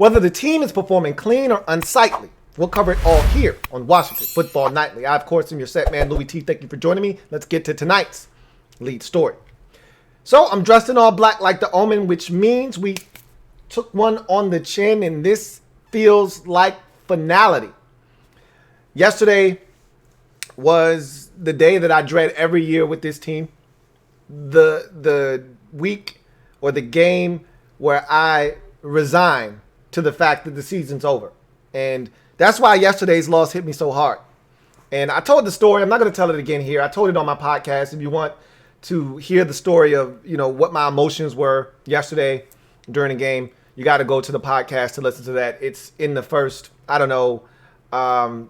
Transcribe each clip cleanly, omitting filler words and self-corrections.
Whether the team is performing clean or unsightly, we'll cover it all here on Washington Football Nightly. I, of course, am your set man, Louie T. Thank you for joining me. Let's get to tonight's lead story. So I'm dressed in all black like the Omen, which means we took one on the chin, and this feels like finality. Yesterday was the day that I dread every year with this team. The week or the game where I resign to the fact that the season's over. And that's why yesterday's loss hit me so hard. And I told the story. I'm not going to tell it again here. I told it on my podcast. If you want to hear the story of, what my emotions were yesterday during the game, you got to go to the podcast to listen to that. It's in the first, 10,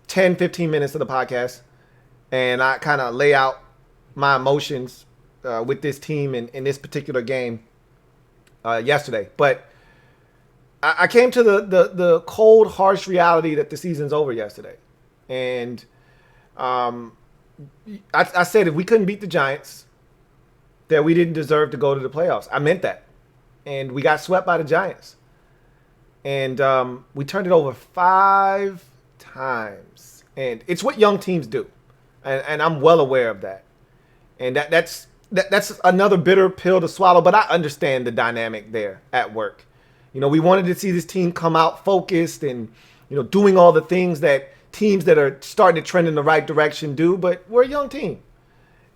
15 minutes of the podcast. And I kind of lay out my emotions with this team in this particular game yesterday. But I came to the cold, harsh reality that the season's over yesterday. And I said if we couldn't beat the Giants, that we didn't deserve to go to the playoffs. I meant that. And we got swept by the Giants. And we turned it over 5 times. And it's what young teams do. And I'm well aware of that. And that's another bitter pill to swallow. But I understand the dynamic there at work. We wanted to see this team come out focused and, doing all the things that teams that are starting to trend in the right direction do. But we're a young team.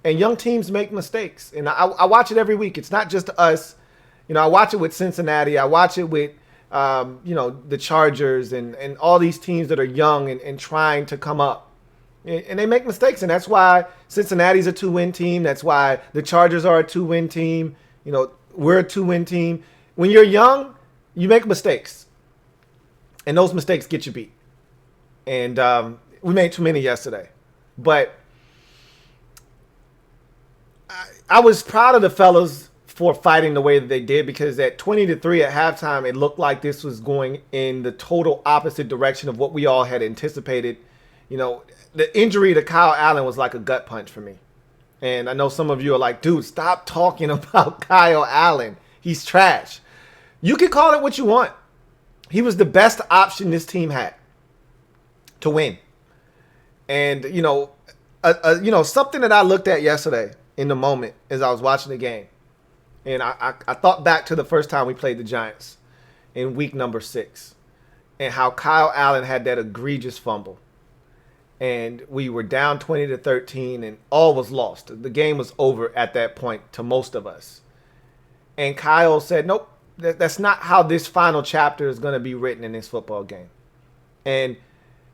And young teams make mistakes. And I watch it every week. It's not just us. I watch it with Cincinnati. I watch it with, the Chargers and all these teams that are young and trying to come up. And they make mistakes. And that's why Cincinnati's a 2-win team. That's why the Chargers are a 2-win team. We're a 2-win team. When you're young, you make mistakes. And those mistakes get you beat. And we made too many yesterday. But I was proud of the fellas for fighting the way that they did, because at 20-3 at halftime, it looked like this was going in the total opposite direction of what we all had anticipated. The injury to Kyle Allen was like a gut punch for me. And I know some of you are like, dude, stop talking about Kyle Allen. He's trash. You can call it what you want. He was the best option this team had to win. And, something that I looked at yesterday in the moment as I was watching the game. And I thought back to the first time we played the Giants in week number 6 and how Kyle Allen had that egregious fumble. And we were down 20-13 and all was lost. The game was over at that point to most of us. And Kyle said, nope, that's not how this final chapter is going to be written in this football game. And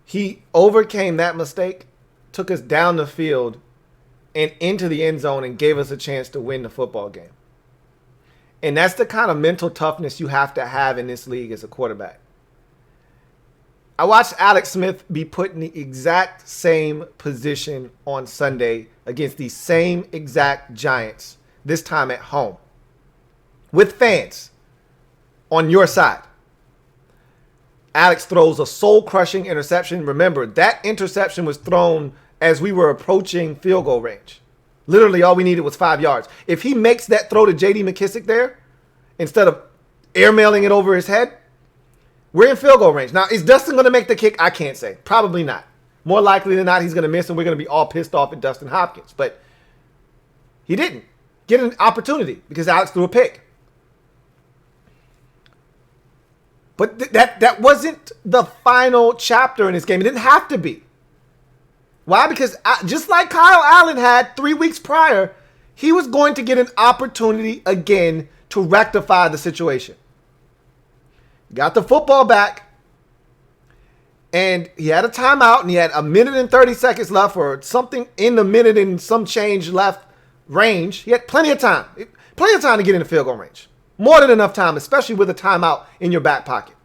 he overcame that mistake, took us down the field and into the end zone and gave us a chance to win the football game. And that's the kind of mental toughness you have to have in this league as a quarterback. I watched Alex Smith be put in the exact same position on Sunday against the same exact Giants, this time at home, with fans on your side. Alex throws a soul-crushing interception. Remember, that interception was thrown as we were approaching field goal range. Literally, all we needed was 5 yards. If he makes that throw to J.D. McKissick there, instead of airmailing it over his head, we're in field goal range. Now, is Dustin going to make the kick? I can't say. Probably not. More likely than not, he's going to miss, and we're going to be all pissed off at Dustin Hopkins. But he didn't get an opportunity because Alex threw a pick. But that wasn't the final chapter in this game. It didn't have to be. Why? Because just like Kyle Allen had 3 weeks prior, he was going to get an opportunity again to rectify the situation. Got the football back, and he had a timeout, and he had 1 minute and 30 seconds left, or something in the minute and some change left range. He had plenty of time to get in the field goal range. More than enough time, especially with a timeout in your back pocket.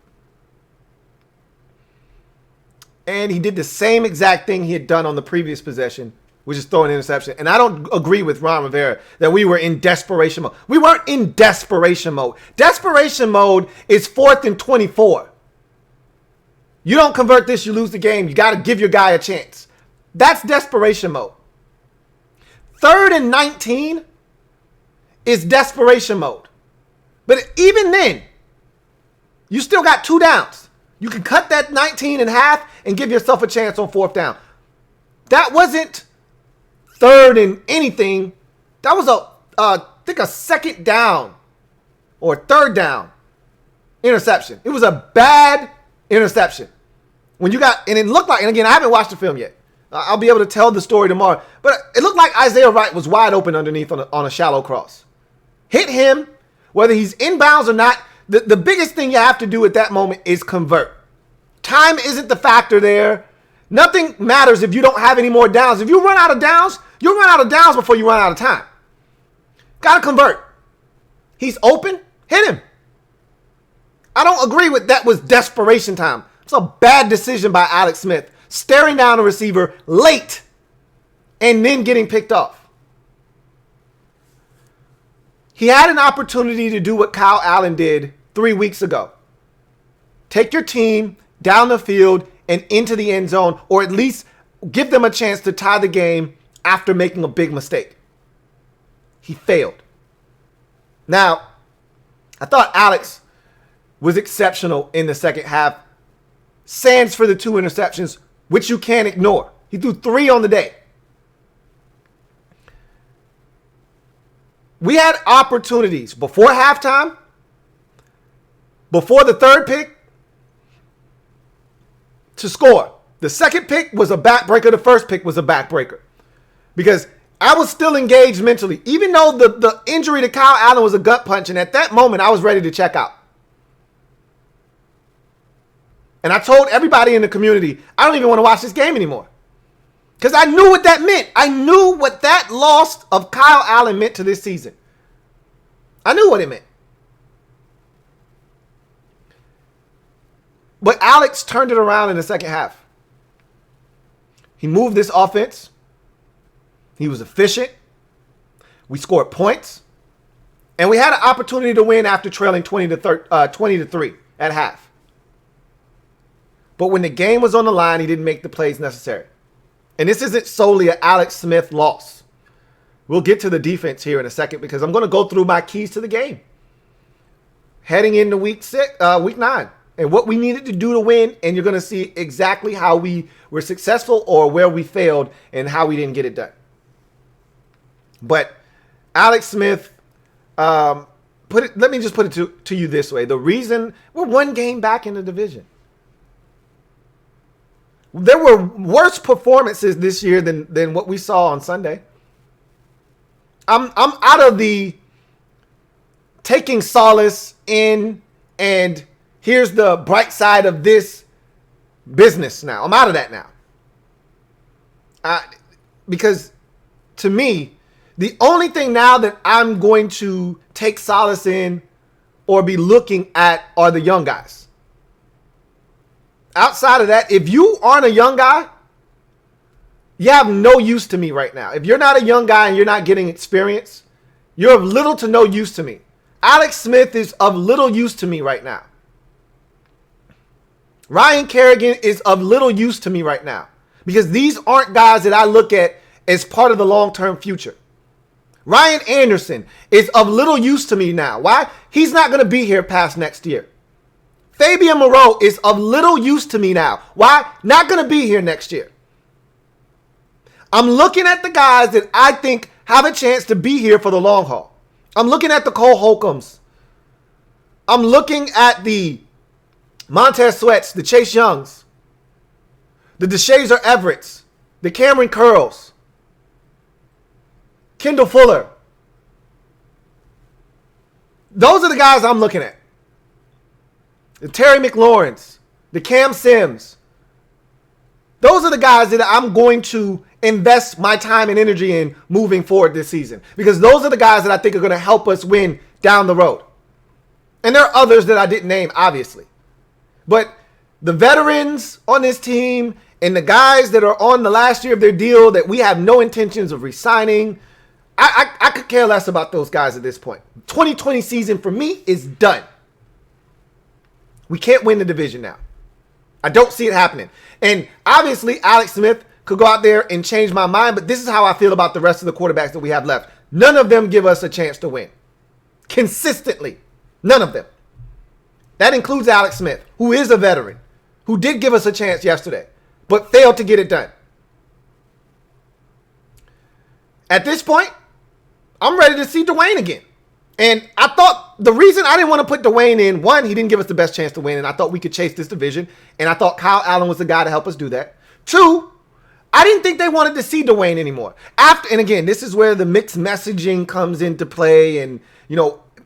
And he did the same exact thing he had done on the previous possession, which is throw an interception. And I don't agree with Ron Rivera that we were in desperation mode. We weren't in desperation mode. Desperation mode is 4th and 24. You don't convert this, you lose the game. You got to give your guy a chance. That's desperation mode. 3rd and 19 is desperation mode. But even then, You still got 2 downs. You can cut that 19 in half and give yourself a chance on 4th down. That wasn't 3rd and anything. That was I think a 2nd down or 3rd down interception. It was a bad interception. When you got, and it looked like, and again, I haven't watched the film yet. I'll be able to tell the story tomorrow. But it looked like Isaiah Wright was wide open underneath on a shallow cross. Hit him, whether he's inbounds or not. The biggest thing you have to do at that moment is convert. Time isn't the factor there. Nothing matters if you don't have any more downs. If you run out of downs, you'll run out of downs before you run out of time. Got to convert. He's open. Hit him. I don't agree with that was desperation time. It's a bad decision by Alex Smith. Staring down a receiver late and then getting picked off. He had an opportunity to do what Kyle Allen did 3 weeks ago. Take your team down the field and into the end zone, or at least give them a chance to tie the game after making a big mistake. He failed. Now, I thought Alex was exceptional in the second half. Sans for the 2 interceptions, which you can't ignore. He threw 3 on the day. We had opportunities before halftime, before the 3rd pick, to score. The 2nd pick was a backbreaker. The 1st pick was a backbreaker. Because I was still engaged mentally. Even though the injury to Kyle Allen was a gut punch, and at that moment, I was ready to check out. And I told everybody in the community, I don't even want to watch this game anymore. Because I knew what that meant. I knew what that loss of Kyle Allen meant to this season. I knew what it meant. But Alex turned it around in the second half. He moved this offense. He was efficient. We scored points. And we had an opportunity to win after trailing 20 to 3 at half. But when the game was on the line, he didn't make the plays necessary. And this isn't solely an Alex Smith loss. We'll get to the defense here in a second because I'm going to go through my keys to the game. Heading into week 9. And what we needed to do to win. And you're going to see exactly how we were successful or where we failed and how we didn't get it done. But Alex Smith, let me just put it to you this way. The reason we're 1 game back in the division. There were worse performances this year than what we saw on Sunday. I'm out of the taking solace in and here's the bright side of this business now. I'm out of that now. Because to me, the only thing now that I'm going to take solace in or be looking at are the young guys. Outside of that, if you aren't a young guy, you have no use to me right now. If you're not a young guy and you're not getting experience, you're of little to no use to me. Alex Smith is of little use to me right now. Ryan Kerrigan is of little use to me right now because these aren't guys that I look at as part of the long-term future. Ryan Anderson is of little use to me now. Why? He's not going to be here past next year. Fabian Moreau is of little use to me now. Why? Not going to be here next year. I'm looking at the guys that I think have a chance to be here for the long haul. I'm looking at the Cole Holcombs. I'm looking at the Montez Sweats, the Chase Youngs, the DeShazer Everetts, the Cameron Curls, Kendall Fuller. Those are the guys I'm looking at. The Terry McLaurin's, the Cam Sims. Those are the guys that I'm going to invest my time and energy in moving forward this season. Because those are the guys that I think are going to help us win down the road. And there are others that I didn't name, obviously. But the veterans on this team and the guys that are on the last year of their deal that we have no intentions of re-signing, I could care less about those guys at this point. 2020 season for me is done. We can't win the division now. I don't see it happening. And obviously, Alex Smith could go out there and change my mind, but this is how I feel about the rest of the quarterbacks that we have left. None of them give us a chance to win. Consistently. None of them. That includes Alex Smith, who is a veteran, who did give us a chance yesterday, but failed to get it done. At this point, I'm ready to see Dwayne again. And I thought the reason I didn't want to put Dwayne in, one, he didn't give us the best chance to win, and I thought we could chase this division, and I thought Kyle Allen was the guy to help us do that. Two, I didn't think they wanted to see Dwayne anymore. And again, this is where the mixed messaging comes into play, and,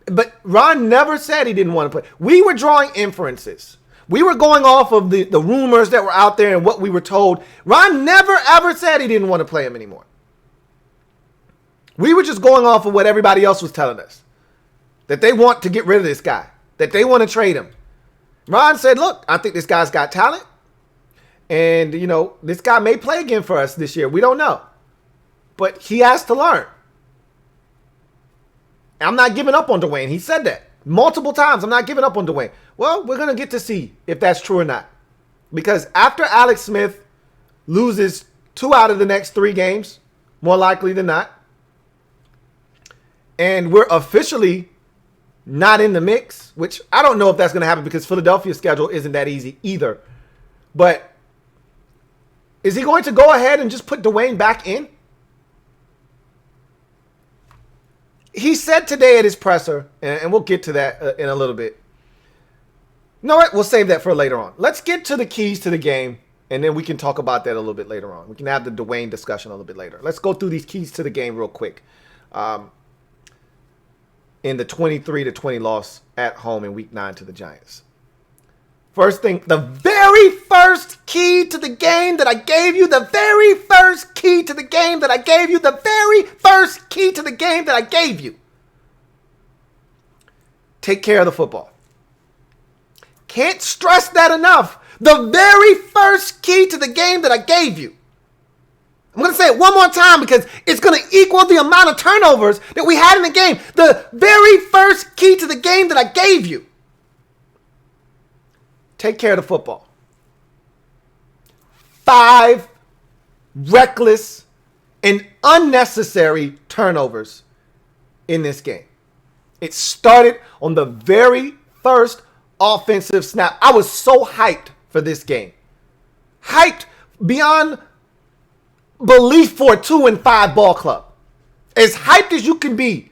but Ron never said he didn't want to play. We were drawing inferences. We were going off of the rumors that were out there and what we were told. Ron never, ever said he didn't want to play him anymore. We were just going off of what everybody else was telling us. That they want to get rid of this guy. That they want to trade him. Ron said, look, I think this guy's got talent. And, this guy may play again for us this year. We don't know. But he has to learn. I'm not giving up on Dwayne. He said that multiple times. I'm not giving up on Dwayne. Well, we're going to get to see if that's true or not. Because after Alex Smith loses 2 out of the next 3 games, more likely than not, and we're officially not in the mix, which I don't know if that's going to happen because Philadelphia's schedule isn't that easy either. But is he going to go ahead and just put Dwayne back in? He said today at his presser, and we'll get to that in a little bit. You know what? We'll save that for later on. Let's get to the keys to the game, and then we can talk about that a little bit later on. We can have the Dwayne discussion a little bit later. Let's go through these keys to the game real quick. In the 23-20 loss at home in Week 9 to the Giants. First thing, the very first key to the game that I gave you, the very first key to the game that I gave you, the very first key to the game that I gave you. Take care of the football. Can't stress that enough. The very first key to the game that I gave you. I'm going to say it one more time because it's going to equal the amount of turnovers that we had in the game. The very first key to the game that I gave you. Take care of the football. 5 reckless and unnecessary turnovers in this game. It started on the very first offensive snap. I was so hyped for this game. Hyped beyond belief for a 2-5 ball club. As hyped as you can be.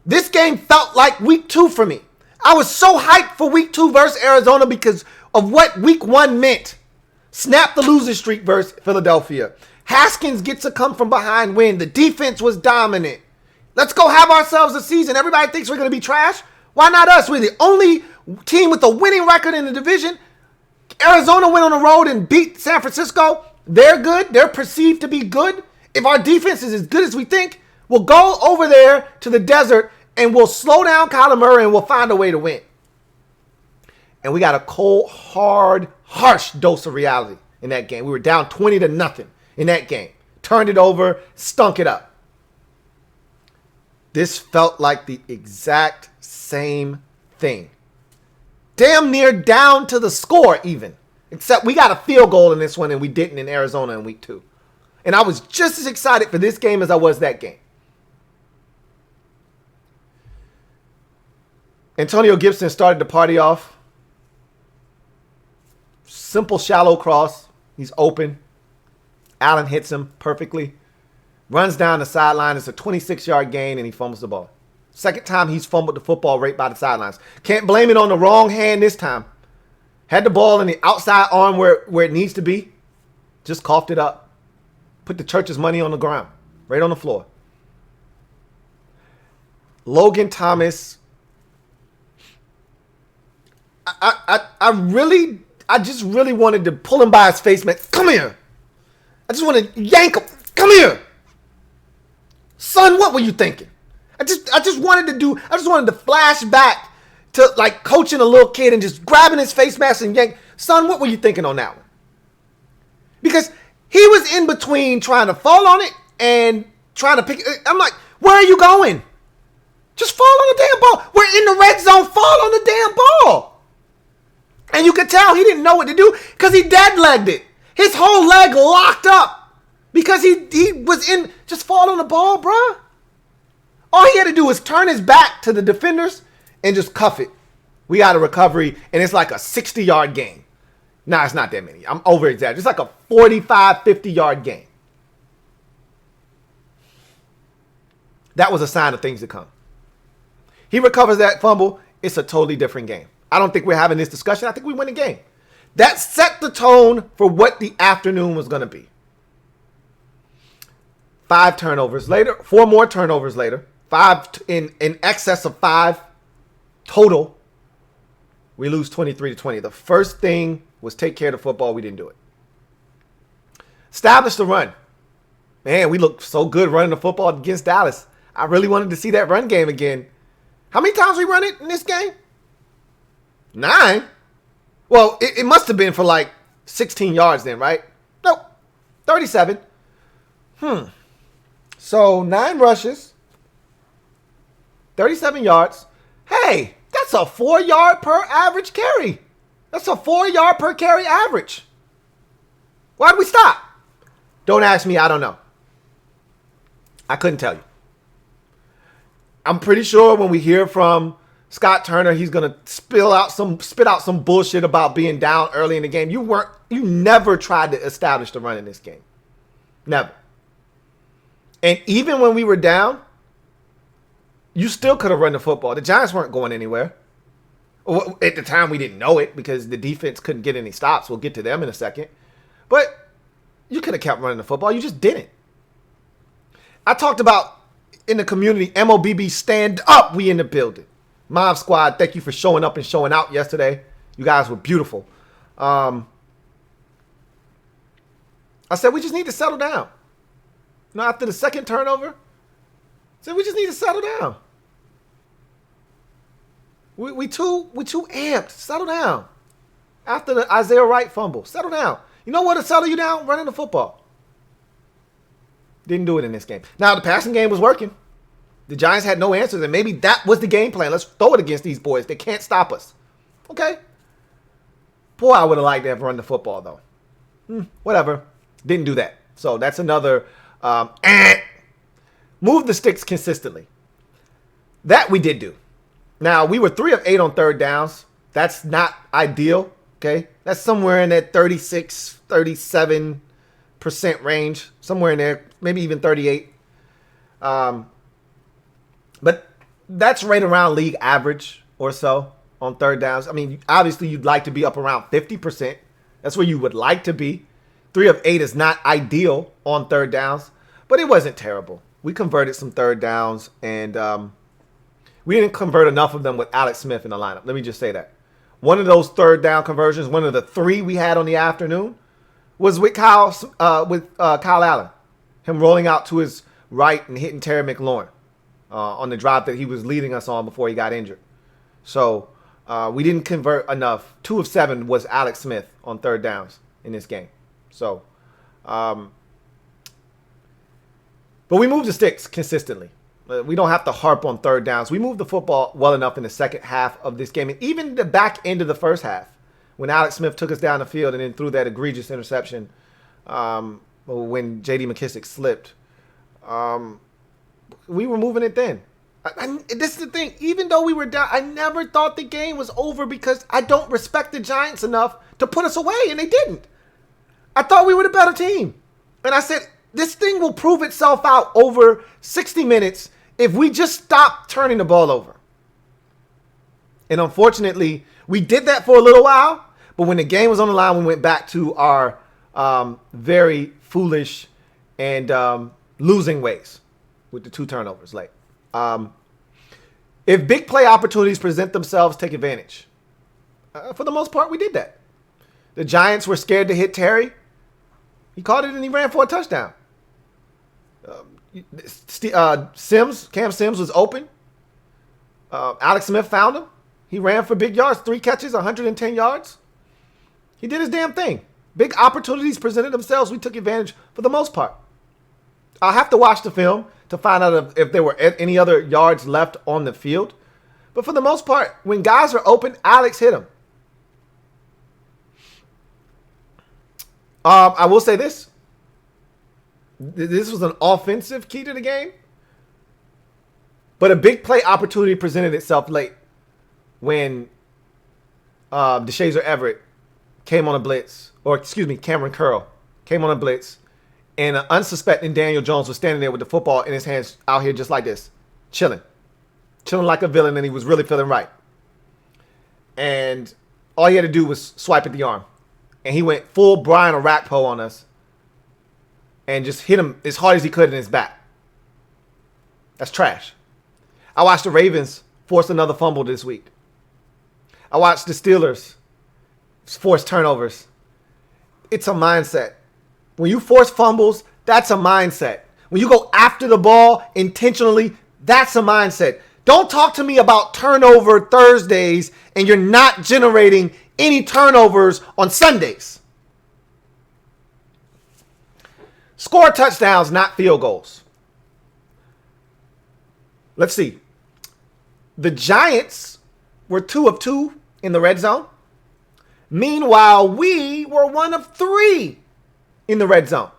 This game felt like week 2 for me. I was so hyped for week 2 versus Arizona because of what week 1 meant. Snap the losing streak versus Philadelphia. Haskins gets a come from behind win. The defense was dominant. Let's go have ourselves a season. Everybody thinks we're going to be trash. Why not us? We're the only team with a winning record in the division. Arizona went on the road and beat San Francisco. They're good. They're perceived to be good. If our defense is as good as we think, we'll go over there to the desert and we'll slow down Kyler Murray and we'll find a way to win. And we got a cold, hard, harsh dose of reality in that game. We were down 20-0 in that game. Turned it over, stunk it up. This felt like the exact same thing. Damn near down to the score even. Except we got a field goal in this one and we didn't in Arizona in week 2. And I was just as excited for this game as I was that game. Antonio Gibson started the party off. Simple shallow cross. He's open. Allen hits him perfectly. Runs down the sideline. It's a 26-yard gain and he fumbles the ball. Second time he's fumbled the football right by the sidelines. Can't blame it on the wrong hand this time. Had the ball in the outside arm where it needs to be. Just coughed it up. Put the church's money on the ground. Right on the floor. Logan Thomas. I just really wanted to pull him by his face, man. Come here. I just want to yank him. Come here. Son, what were you thinking? I just wanted to flash back to like coaching a little kid and just grabbing his face mask and yank. Son, what were you thinking on that one? Because he was in between trying to fall on it and trying to pick it. I'm like, where are you going? Just fall on the damn ball. We're in the red zone. Fall on the damn ball. And you could tell he didn't know what to do because he dead-legged it. His whole leg locked up because he was in. Just fall on the ball, bruh. All he had to do was turn his back to the defenders and just cuff it. We got a recovery, and it's like a 60-yard game. Nah, it's not that many. I'm over-exaggerating. It's like a 45, 50-yard game. That was a sign of things to come. He recovers that fumble. It's a totally different game. I don't think we're having this discussion. I think we win the game. That set the tone for what the afternoon was going to be. 5 turnovers later, 4 more turnovers later, 5 in excess of 5 total. We lose 23-20. The first thing was take care of the football. We didn't do it. Establish the run. Man, we looked so good running the football against Dallas. I really wanted to see that run game again. How many times we run it in this game? 9. Well, it must have been for like 16 yards then, right? Nope. 37. So 9 rushes. 37 yards. Hey, that's a 4-yard per average carry. That's a 4-yard per carry average. Why'd we stop? Don't ask me. I don't know. I couldn't tell you. I'm pretty sure when we hear from Scott Turner, he's gonna spit out some bullshit about being down early in the game. You never tried to establish the run in this game. Never. And even when we were down, you still could have run the football. The Giants weren't going anywhere. At the time, we didn't know it because the defense couldn't get any stops. We'll get to them in a second. But you could have kept running the football. You just didn't. I talked about in the community, MOBB stand up. We in the building. Mob Squad, thank you for showing up and showing out yesterday. You guys were beautiful. I said we just need to settle down. You know, after the second turnover, I said we just need to settle down. We too amped. Settle down. After the Isaiah Wright fumble, settle down. You know what will settle you down? Running the football. Didn't do it in this game. Now, the passing game was working. The Giants had no answers, and maybe that was the game plan. Let's throw it against these boys. They can't stop us. Okay. Boy, I would have liked to have run the football, though. Whatever. Didn't do that. So that's another move the sticks consistently. That we did do. Now, we were 3 of 8 on third downs. That's not ideal. Okay. That's somewhere in that 36, 37% range. Somewhere in there. Maybe even 38. But that's right around league average or so on third downs. I mean, obviously, you'd like to be up around 50%. That's where you would like to be. 3 of 8 is not ideal on third downs, but it wasn't terrible. We converted some third downs, and we didn't convert enough of them with Alex Smith in the lineup. Let me just say that. One of those third down conversions, one of the 3 we had on the afternoon, was with Kyle Allen. Him rolling out to his right and hitting Terry McLaurin on the drive that he was leading us on before he got injured. So we didn't convert enough. 2 of 7 was Alex Smith on third downs in this game. So, but we moved the sticks consistently. We don't have to harp on third downs. We moved the football well enough in the second half of this game. And even the back end of the first half, when Alex Smith took us down the field and then threw that egregious interception when J.D. McKissick slipped, we were moving it then. This is the thing. Even though we were down, I never thought the game was over because I don't respect the Giants enough to put us away, and they didn't. I thought we were the better team. And I said, this thing will prove itself out over 60 minutes if we just stop turning the ball over. And unfortunately, we did that for a little while. But when the game was on the line, we went back to our very foolish and losing ways with the 2 turnovers late. If big play opportunities present themselves, take advantage. For the most part, we did that. The Giants were scared to hit Terry. He caught it and he ran for a touchdown. Cam Sims was open. Alex Smith found him. He ran for big yards, 3 catches, 110 yards. He did his damn thing. Big opportunities presented themselves. We took advantage for the most part. I'll have to watch the film to find out if there were any other yards left on the field. But for the most part, when guys are open, Alex hit them. I will say this. This was an offensive key to the game. But a big play opportunity presented itself late when DeShazer Everett came on a blitz, or excuse me, Cameron Curl came on a blitz, and an unsuspecting Daniel Jones was standing there with the football in his hands out here just like this, chilling like a villain, and he was really feeling right. And all he had to do was swipe at the arm. And he went full Brian Orakpo on us and just hit him as hard as he could in his back. That's trash. I watched the Ravens force another fumble this week. I watched the Steelers force turnovers. It's a mindset. When you force fumbles, that's a mindset. When you go after the ball intentionally, that's a mindset. Don't talk to me about turnover Thursdays and you're not generating any turnovers on Sundays. Score touchdowns, not field goals. Let's see. The Giants were 2 of 2 in the red zone. Meanwhile, we were 1 of 3 in the red zone.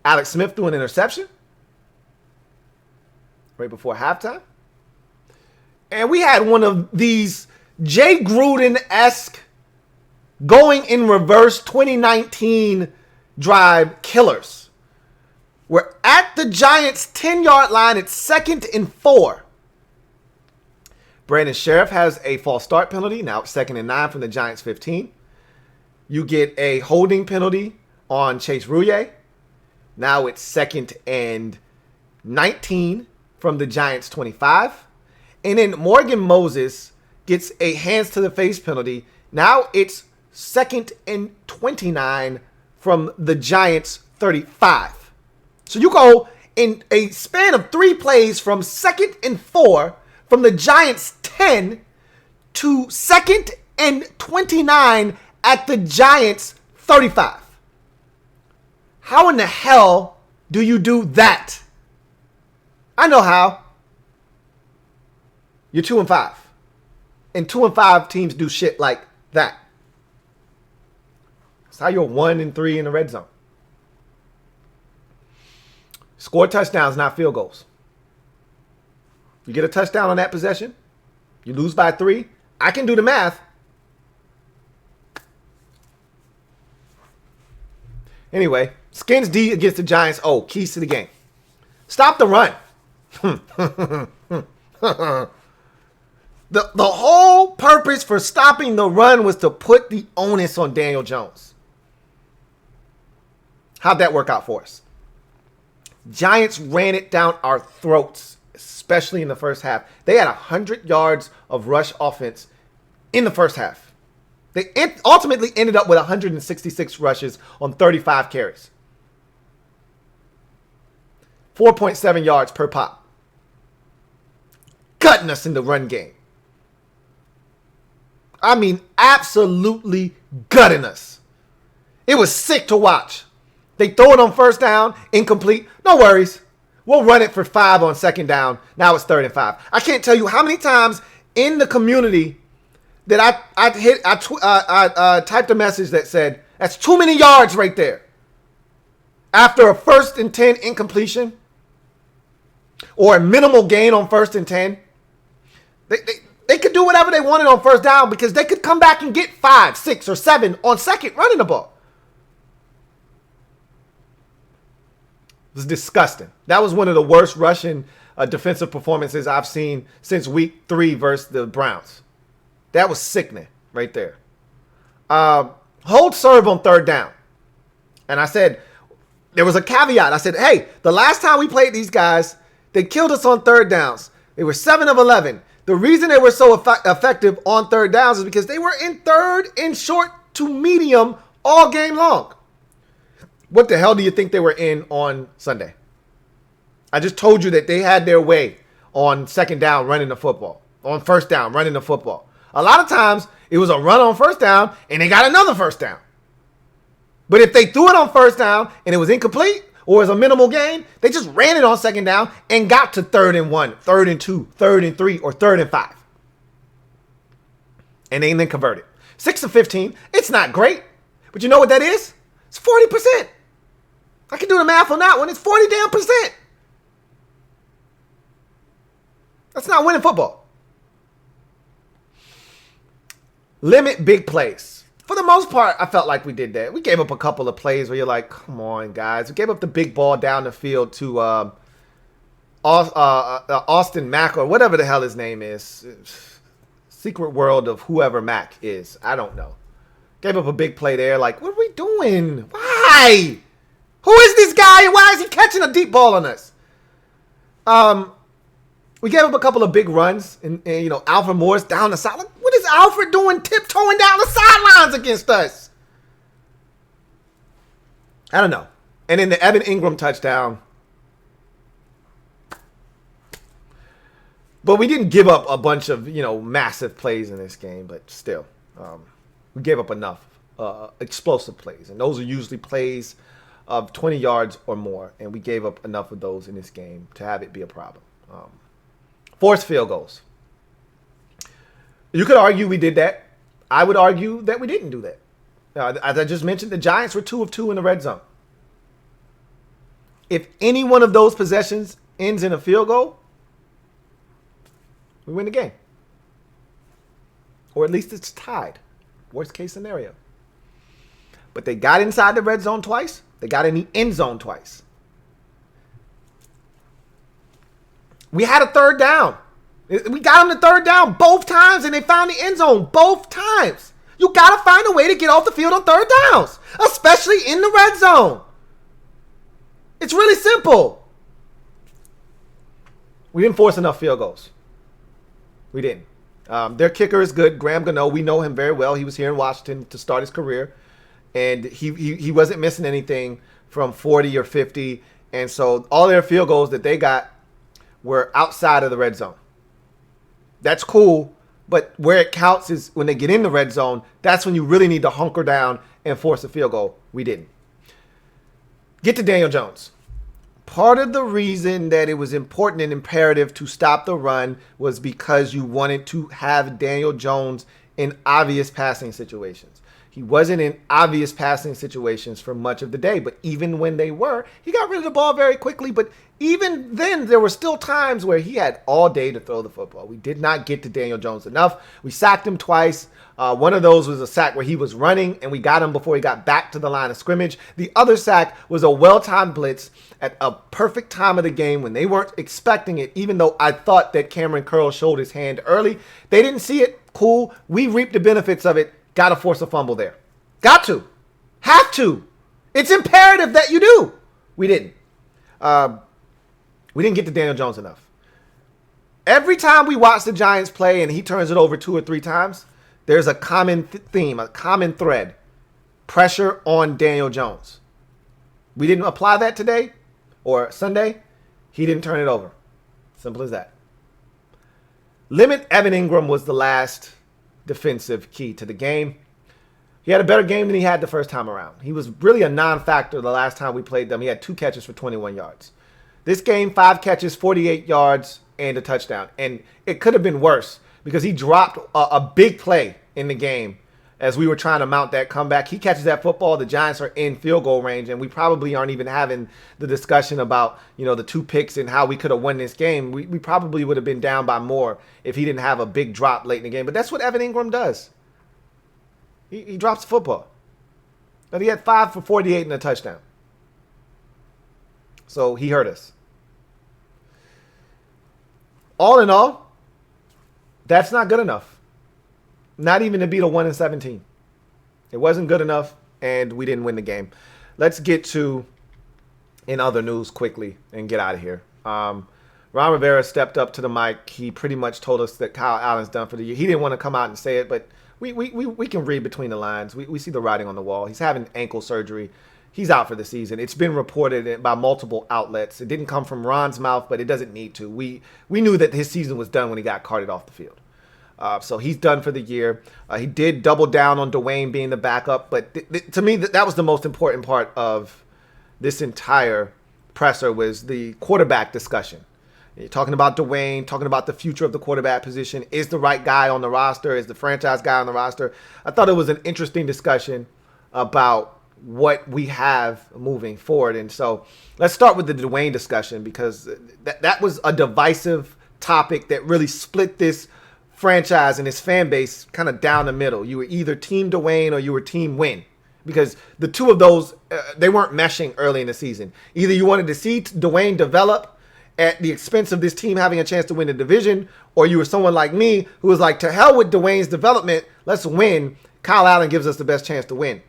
Alex Smith threw an interception right before halftime. And we had one of these Jay Gruden-esque going in reverse 2019 drive killers. We're at the Giants 10-yard line. It's 2nd and 4. Brandon Sheriff has a false start penalty. Now it's 2nd and 9 from the Giants 15. You get a holding penalty on Chase Rouillet. Now it's 2nd and 19 from the Giants 25. And then Morgan Moses gets a hands to the face penalty. Now it's 2nd and 29 from the Giants 35. So you go in a span of 3 plays from 2nd and 4 from the Giants 10 to 2nd and 29 at the Giants 35. How in the hell do you do that? I know how. You're 2 and 5. And 2 and 5 teams do shit like that. That's how you're 1 and 3 in the red zone. Score touchdowns, not field goals. You get a touchdown on that possession. You lose by 3. I can do the math. Anyway, Skins D against the Giants. Oh, keys to the game. Stop the run. The whole purpose for stopping the run was to put the onus on Daniel Jones. How'd that work out for us? Giants ran it down our throats, especially in the first half. They had 100 yards of rush offense in the first half. They ultimately ended up with 166 rushes on 35 carries. 4.7 yards per pop. Gutting us in the run game. I mean, absolutely gutting us. It was sick to watch. They throw it on first down, incomplete. No worries. We'll run it for 5 on second down. Now it's 3rd and 5. I can't tell you how many times in the community that I typed a message that said, that's too many yards right there. After a 1st and 10 incompletion or a minimal gain on 1st and 10, they could do whatever they wanted on first down because they could come back and get 5, 6, or 7 on second running the ball. It was disgusting. That was one of the worst rushing defensive performances I've seen since week 3 versus the Browns. That was sickening right there. Hold serve on 3rd down. And I said, there was a caveat. I said, hey, the last time we played these guys, they killed us on 3rd downs. They were 7 of 11. The reason they were so effective on 3rd downs is because they were in 3rd and short to medium all game long. What the hell do you think they were in on Sunday? I just told you that they had their way on 2nd down running the football, on 1st down running the football. A lot of times it was a run on 1st down and they got another 1st down. But if they threw it on 1st down and it was incomplete or it was a minimal gain, they just ran it on 2nd down and got to 3rd and 1, 3rd and 2, 3rd and 3, or 3rd and 5. And they then converted. 6 of 15, it's not great. But you know what that is? It's 40%. I can do the math on that one. It's 40 damn percent. That's not winning football. Limit big plays. For the most part, I felt like we did that. We gave up a couple of plays where you're like, come on, guys. We gave up the big ball down the field to Austin Mack or whatever the hell his name is. Secret world of whoever Mack is. I don't know. Gave up a big play there. Like, what are we doing? Why? Who is this guy and why is he catching a deep ball on us? We gave up a couple of big runs, and Alfred Morris down the side. What is Alfred doing tiptoeing down the sidelines against us? I don't know. And then the Evan Ingram touchdown. But we didn't give up a bunch of, massive plays in this game, but still, we gave up enough explosive plays. And those are usually plays of 20 yards or more, and we gave up enough of those in this game to have it be a problem. Forced field goals. You could argue we did that. I would argue that we didn't do that. As I just mentioned, the Giants were 2 of 2 in the red zone. If any one of those possessions ends in a field goal, we win the game. Or at least it's tied. Worst case scenario. But they got inside the red zone twice. They got in the end zone twice. We had a third down. We got them the third down both times, and they found the end zone both times. You got to find a way to get off the field on third downs, especially in the red zone. It's really simple. We didn't force enough field goals. We didn't. Their kicker is good, Graham Gano. We know him very well. He was here in Washington to start his career, and he wasn't missing anything from 40 or 50. And so all their field goals that they got were outside of the red zone. That's cool, but where it counts is when they get in the red zone. That's when you really need to hunker down and force a field goal. We didn't. Get to Daniel Jones. Part of the reason that it was important and imperative to stop the run was because you wanted to have Daniel Jones in obvious passing situations. He wasn't in obvious passing situations for much of the day, but even when they were, he got rid of the ball very quickly. But even then, there were still times where he had all day to throw the football. We did not get to Daniel Jones enough. We sacked him twice. One of those was a sack where he was running, and we got him before he got back to the line of scrimmage. The other sack was a well-timed blitz at a perfect time of the game when they weren't expecting it, even though I thought that Cameron Curl showed his hand early. They didn't see it. Cool. We reaped the benefits of it. Got to force a fumble there. Got to. Have to. It's imperative that you do. We didn't. We didn't get to Daniel Jones enough. Every time we watch the Giants play and he turns it over 2 or 3 times, there's a common theme, a common thread. Pressure on Daniel Jones. We didn't apply that today or Sunday. He didn't turn it over. Simple as that. Limit Evan Ingram was the last defensive key to the game. He had a better game than he had the first time around. He was really a non-factor the last time we played them. He had 2 catches for 21 yards. This game, 5 catches, 48 yards, and a touchdown. And it could have been worse because he dropped a big play in the game as we were trying to mount that comeback. He catches that football. The Giants are in field goal range, and we probably aren't even having the discussion about, the 2 picks and how we could have won this game. We probably would have been down by more if he didn't have a big drop late in the game. But that's what Evan Ingram does. He drops the football. But he had 5 for 48 and a touchdown. So he hurt us. All in all, that's not good enough. Not even to beat a 1-17. It wasn't good enough, and we didn't win the game. Let's get to, in other news, quickly and get out of here. Ron Rivera stepped up to the mic. He pretty much told us that Kyle Allen's done for the year. He didn't want to come out and say it, but we can read between the lines. We see the writing on the wall. He's having ankle surgery. He's out for the season. It's been reported by multiple outlets. It didn't come from Ron's mouth, but it doesn't need to. We knew that his season was done when he got carted off the field. So he's done for the year. He did double down on Dwayne being the backup, but to me, that was the most important part of this entire presser was the quarterback discussion. You're talking about Dwayne, talking about the future of the quarterback position. Is the right guy on the roster? Is the franchise guy on the roster? I thought it was an interesting discussion about what we have moving forward. And so let's start with the Dwayne discussion because that was a divisive topic that really split this franchise and his fan base kind of down the middle. You were either Team Dwayne or you were Team Win, because the two of those, they weren't meshing early in the season. Either you wanted to see Dwayne develop at the expense of this team having a chance to win the division, or you were someone like me who was like, to hell with Dwayne's development, let's win. Kyle Allen gives us the best chance to win.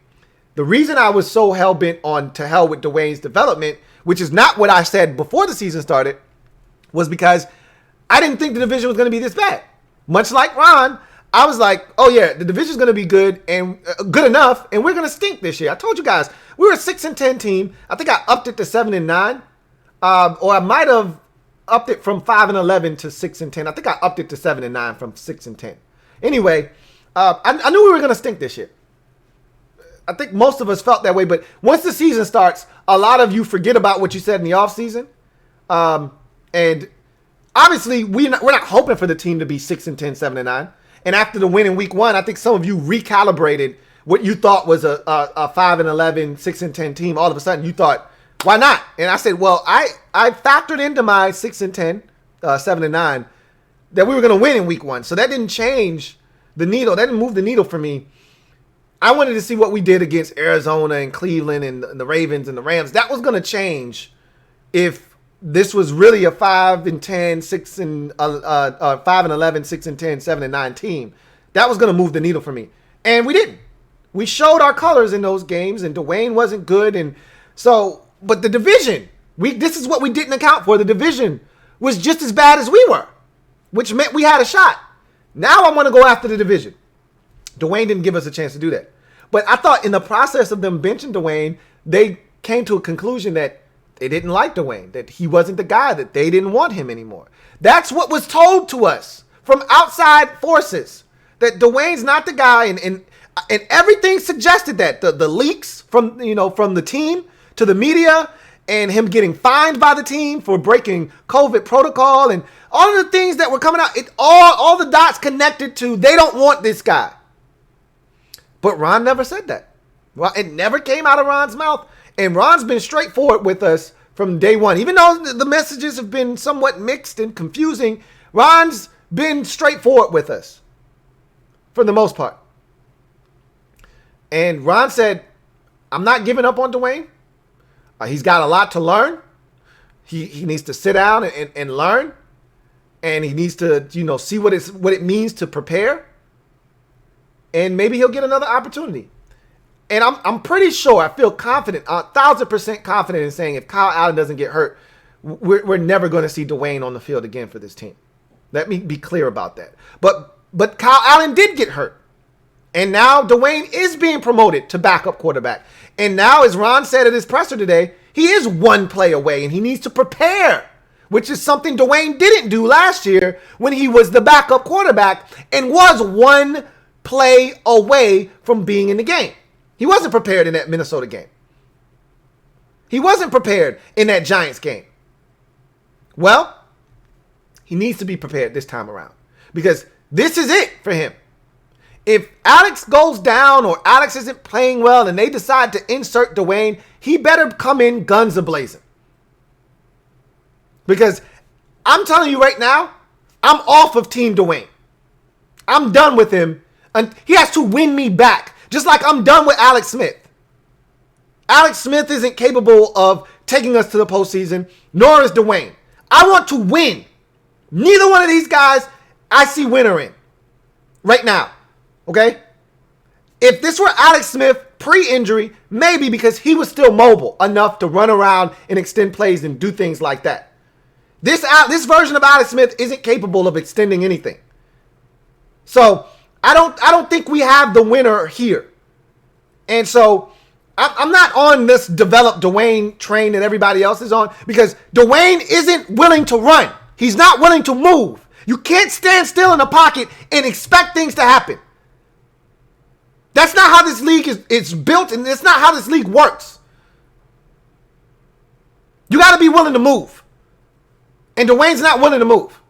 The reason I was so hell-bent on to hell with Dwayne's development, which is not what I said before the season started, was because I didn't think the division was going to be this bad. Much like Ron, I was like, oh yeah, the division's going to be good and good enough, and we're going to stink this year. I told you guys, we were a 6-10 team. I think I upped it to 7-9, or I might have upped it from 5-11 to 6-10. I think I upped it to 7-9 from 6-10. Anyway, I knew we were going to stink this year. I think most of us felt that way, but once the season starts, a lot of you forget about what you said in the offseason. And obviously, we're not hoping for the team to be 6-10, 7-9. And after the win in week 1, I think some of you recalibrated what you thought was a 5-11, 6-10 team. All of a sudden, you thought, why not? And I said, well, I factored into my 6-10, 7-9, that we were going to win in week 1. So that didn't change the needle. That didn't move the needle for me. I wanted to see what we did against Arizona and Cleveland and the Ravens and the Rams. That was going to change if this was really a 5-10, 5-11, 6-10, 7-9 team. That was going to move the needle for me. And we didn't. We showed our colors in those games, and Dwayne wasn't good. And so, but the division, this is what we didn't account for. The division was just as bad as we were, which meant we had a shot. Now I want to go after the division. Dwayne didn't give us a chance to do that. But I thought in the process of them benching Dwayne, they came to a conclusion that they didn't like Dwayne, that he wasn't the guy, that they didn't want him anymore. That's what was told to us from outside forces, that Dwayne's not the guy, and everything suggested that. The leaks from the team to the media, and him getting fined by the team for breaking COVID protocol, and all of the things that were coming out, all the dots connected to they don't want this guy. But Ron never said that. Well, it never came out of Ron's mouth. And Ron's been straightforward with us from day one. Even though the messages have been somewhat mixed and confusing, Ron's been straightforward with us for the most part. And Ron said, I'm not giving up on Dwayne. He's got a lot to learn. He needs to sit down and learn. And he needs to, see what it means to prepare. And maybe he'll get another opportunity. And I'm pretty sure, I feel confident, 1,000% confident in saying if Kyle Allen doesn't get hurt, we're never going to see Dwayne on the field again for this team. Let me be clear about that. But Kyle Allen did get hurt. And now Dwayne is being promoted to backup quarterback. And now, as Ron said at his presser today, he is one play away and he needs to prepare, which is something Dwayne didn't do last year when he was the backup quarterback and was one play away from being in the game. He wasn't prepared in that Minnesota game. He wasn't prepared in that Giants game. Well, he needs to be prepared this time around because this is it for him. If Alex goes down or Alex isn't playing well and they decide to insert Dwayne, he better come in guns a-blazing. Because I'm telling you right now, I'm off of Team Dwayne. I'm done with him. And he has to win me back, just like I'm done with Alex Smith. Alex Smith isn't capable of taking us to the postseason, nor is Dwayne. I want to win. Neither one of these guys I see winner in right now. Okay? If this were Alex Smith pre-injury, maybe because he was still mobile enough to run around and extend plays and do things like that. This version of Alex Smith isn't capable of extending anything. So I don't think we have the winner here. And so I'm not on this develop Dwayne train that everybody else is on because Dwayne isn't willing to run. He's not willing to move. You can't stand still in the pocket and expect things to happen. That's not how this league is built, and it's not how this league works. You got to be willing to move. And Dwayne's not willing to move.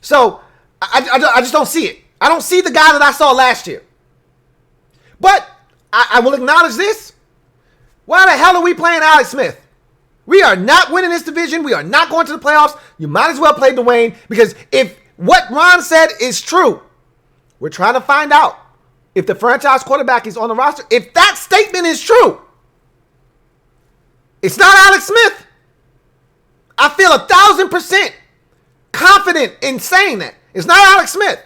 So I just don't see it. I don't see the guy that I saw last year. But I will acknowledge this. Why the hell are we playing Alex Smith? We are not winning this division. We are not going to the playoffs. You might as well play Dwayne because if what Ron said is true, we're trying to find out if the franchise quarterback is on the roster. If that statement is true, it's not Alex Smith. I feel 1,000% confident in saying that. It's not Alex Smith.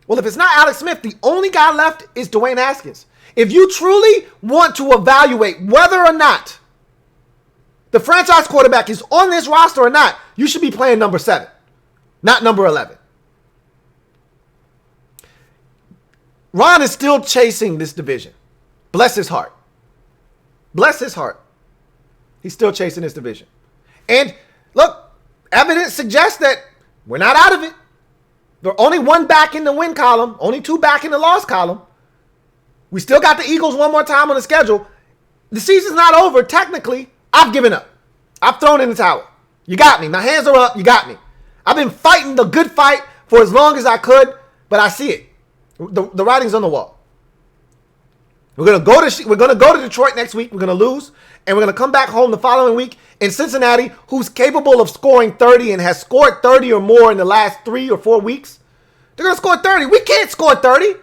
Well, if it's not Alex Smith, the only guy left is Dwayne Haskins. If you truly want to evaluate whether or not the franchise quarterback is on this roster or not, you should be playing number 7, not number 11. Ron is still chasing this division. Bless his heart. Bless his heart. He's still chasing this division. And look, evidence suggests that we're not out of it. There's only one back in the win column, only 2 back in the loss column. We still got the Eagles one more time on the schedule. The season's not over. Technically, I've given up. I've thrown in the towel. You got me. My hands are up. You got me. I've been fighting the good fight for as long as I could, but I see it. The writing's on the wall. We're gonna go to Detroit next week. We're gonna lose, and we're gonna come back home the following week in Cincinnati, who's capable of scoring 30 and has scored 30 or more in the last 3 or 4 weeks. They're gonna score 30. We can't score 30.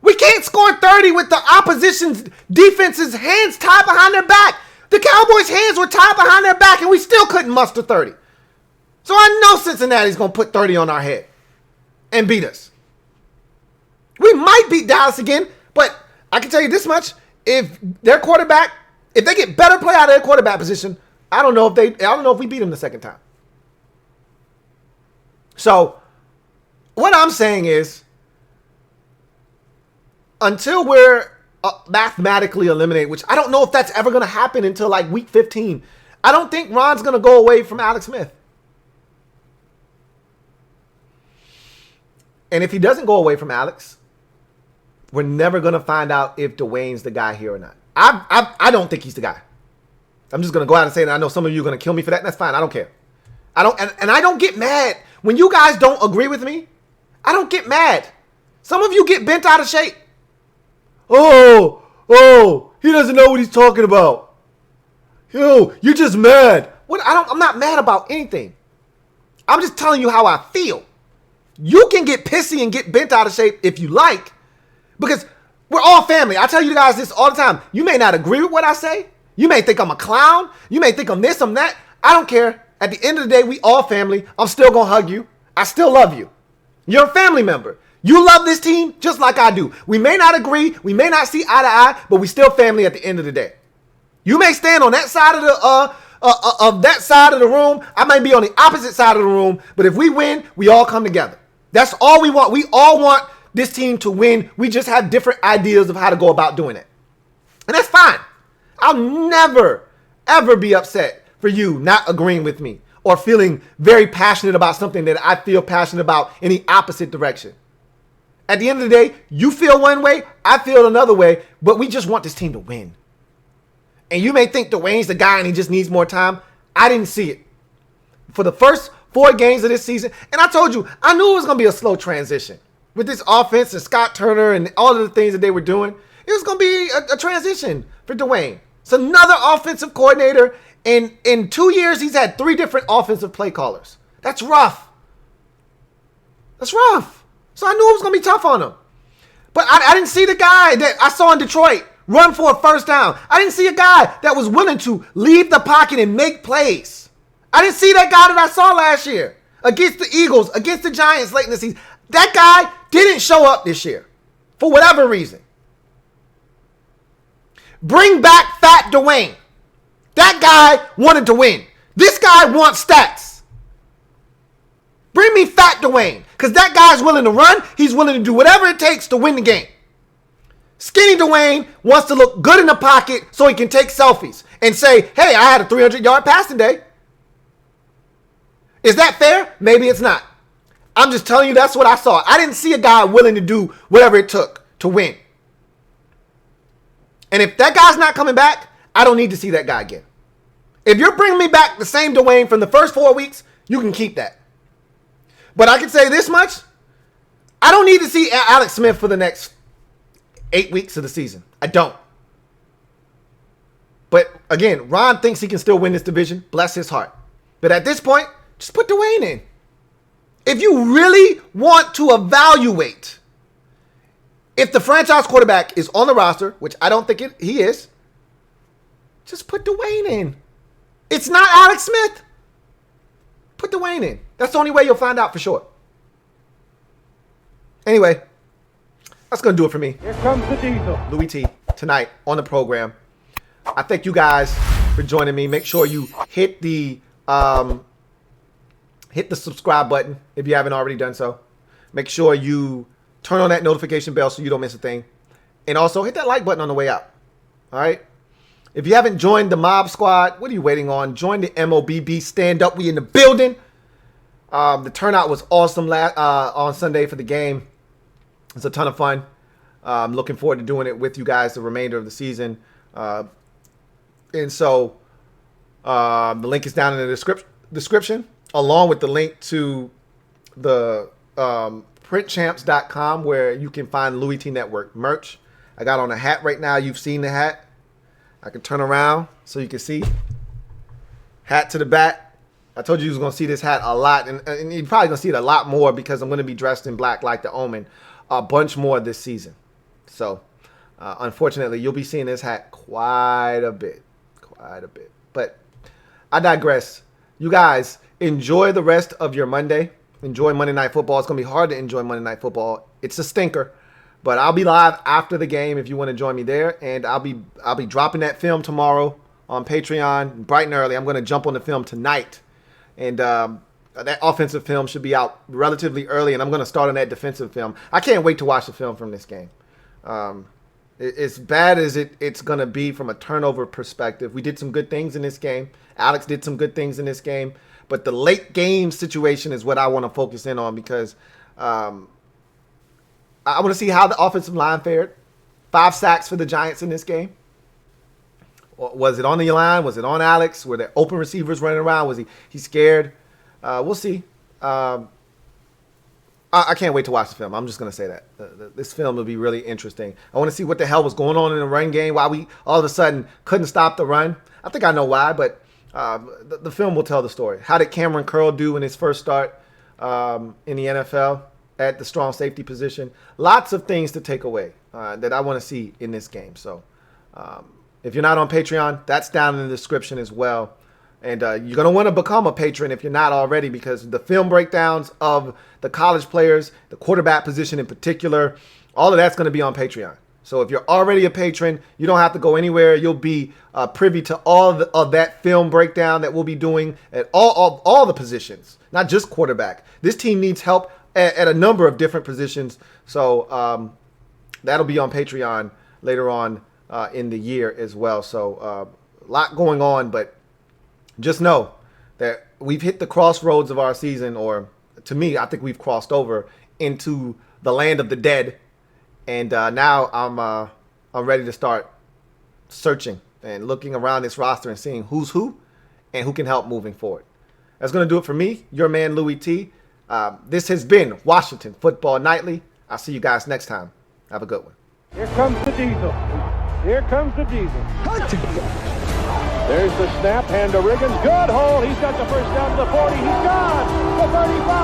We can't score 30 with the opposition's defense's hands tied behind their back. The Cowboys' hands were tied behind their back, and we still couldn't muster 30. So I know Cincinnati's going to put 30 on our head and beat us. We might beat Dallas again, but I can tell you this much. If their quarterback, if they get better play out of their quarterback position, I don't know if we beat them the second time. So what I'm saying is, until we're mathematically eliminated, which I don't know if that's ever going to happen until like week 15, I don't think Ron's going to go away from Alex Smith. And if he doesn't go away from Alex, we're never going to find out if Dwayne's the guy here or not. I don't think he's the guy. I'm just going to go out and say that. I know some of you are going to kill me for that. And that's fine. I don't care. I don't get mad. When you guys don't agree with me, I don't get mad. Some of you get bent out of shape. Oh, he doesn't know what he's talking about. Yo, you're just mad. I'm not mad about anything. I'm just telling you how I feel. You can get pissy and get bent out of shape if you like, because we're all family. I tell you guys this all the time. You may not agree with what I say. You may think I'm a clown. You may think I'm this, I'm that. I don't care. At the end of the day, we all family. I'm still going to hug you. I still love you. You're a family member. You love this team just like I do. We may not agree. We may not see eye to eye, but we still family at the end of the day. You may stand on that side of that side of the room. I might be on the opposite side of the room, but if we win, we all come together. That's all we want. We all want this team to win. We just have different ideas of how to go about doing it. And that's fine. I'll never, ever be upset for you not agreeing with me or feeling very passionate about something that I feel passionate about in the opposite direction. At the end of the day, you feel one way, I feel another way, but we just want this team to win. And you may think Dwayne's the guy and he just needs more time. I didn't see it. For the first 4 games of this season, and I told you, I knew it was going to be a slow transition. With this offense and Scott Turner and all of the things that they were doing, it was going to be a transition for Dwayne. It's another offensive coordinator, and in 2 years, he's had 3 different offensive play callers. That's rough. That's rough. So I knew it was going to be tough on him. But I didn't see the guy that I saw in Detroit run for a first down. I didn't see a guy that was willing to leave the pocket and make plays. I didn't see that guy that I saw last year against the Eagles, against the Giants late in the season. That guy didn't show up this year for whatever reason. Bring back Fat Dwayne. That guy wanted to win. This guy wants stats. Bring me Fat Dwayne, because that guy's willing to run. He's willing to do whatever it takes to win the game. Skinny Dwayne wants to look good in the pocket so he can take selfies and say, hey, I had a 300-yard passing day. Is that fair? Maybe it's not. I'm just telling you that's what I saw. I didn't see a guy willing to do whatever it took to win. And if that guy's not coming back, I don't need to see that guy again. If you're bringing me back the same Dwayne from the first 4 weeks, you can keep that. But I can say this much. I don't need to see Alex Smith for the next 8 weeks of the season. I don't. But again, Ron thinks he can still win this division. Bless his heart. But at this point, just put Dwayne in. If you really want to evaluate if the franchise quarterback is on the roster, which I don't think he is, just put Dwayne in. It's not Alex Smith. Put Dwayne in. That's the only way you'll find out for sure. Anyway, that's going to do it for me. Here comes the diesel. Louie T, tonight on the program. I thank you guys for joining me. Make sure you hit the subscribe button if you haven't already done so. Make sure you turn on that notification bell so you don't miss a thing. And also hit that like button on the way out. All right? If you haven't joined the Mob Squad, what are you waiting on? Join the MOBB. Stand up. We in the building. The turnout was awesome on Sunday for the game. It's a ton of fun. I'm looking forward to doing it with you guys the remainder of the season. And so the link is down in the description, along with the link to the printchamps.com, where you can find LouieTeeNetwork merch. I got on a hat right now. You've seen the hat. I can turn around so you can see. Hat to the back. I told you you was going to see this hat a lot, and you're probably going to see it a lot more because I'm going to be dressed in black like the Omen a bunch more this season. So, unfortunately, you'll be seeing this hat quite a bit. But I digress. You guys, enjoy the rest of your Monday. Enjoy Monday Night Football. It's going to be hard to enjoy Monday Night Football. It's a stinker. But I'll be live after the game if you want to join me there. And I'll be dropping that film tomorrow on Patreon, bright and early. I'm going to jump on the film tonight. And that offensive film should be out relatively early. And I'm going to start on that defensive film. I can't wait to watch the film from this game. As bad as it's going to be from a turnover perspective, we did some good things in this game. Alex did some good things in this game. But the late game situation is what I want to focus in on because I want to see how the offensive line fared. 5 sacks for the Giants in this game. Was it on the line? Was it on Alex? Were there open receivers running around? Was he scared? We'll see. I can't wait to watch the film. I'm just going to say that. This film will be really interesting. I want to see what the hell was going on in the run game, why we all of a sudden couldn't stop the run. I think I know why, but the film will tell the story. How did Cameron Curl do in his first start in the NFL at the strong safety position? Lots of things to take away that I want to see in this game. So if you're not on Patreon, that's down in the description as well. And you're going to want to become a patron if you're not already, because the film breakdowns of the college players, the quarterback position in particular, all of that's going to be on Patreon. So if you're already a patron, you don't have to go anywhere. You'll be privy to all of that film breakdown that we'll be doing at all the positions, not just quarterback. This team needs help at a number of different positions. So that'll be on Patreon later on in the year as well. So a lot going on, but just know that we've hit the crossroads of our season, or to me, I think we've crossed over into the land of the dead. And now I'm ready to start searching and looking around this roster and seeing who's who and who can help moving forward. That's going to do it for me, your man Louie T. This has been Washington Football Nightly. I'll see you guys next time. Have a good one. Here comes the diesel. Here comes the diesel. There's the snap, hand to Riggins. Good hole. He's got the first down to the 40. He's gone. The 35.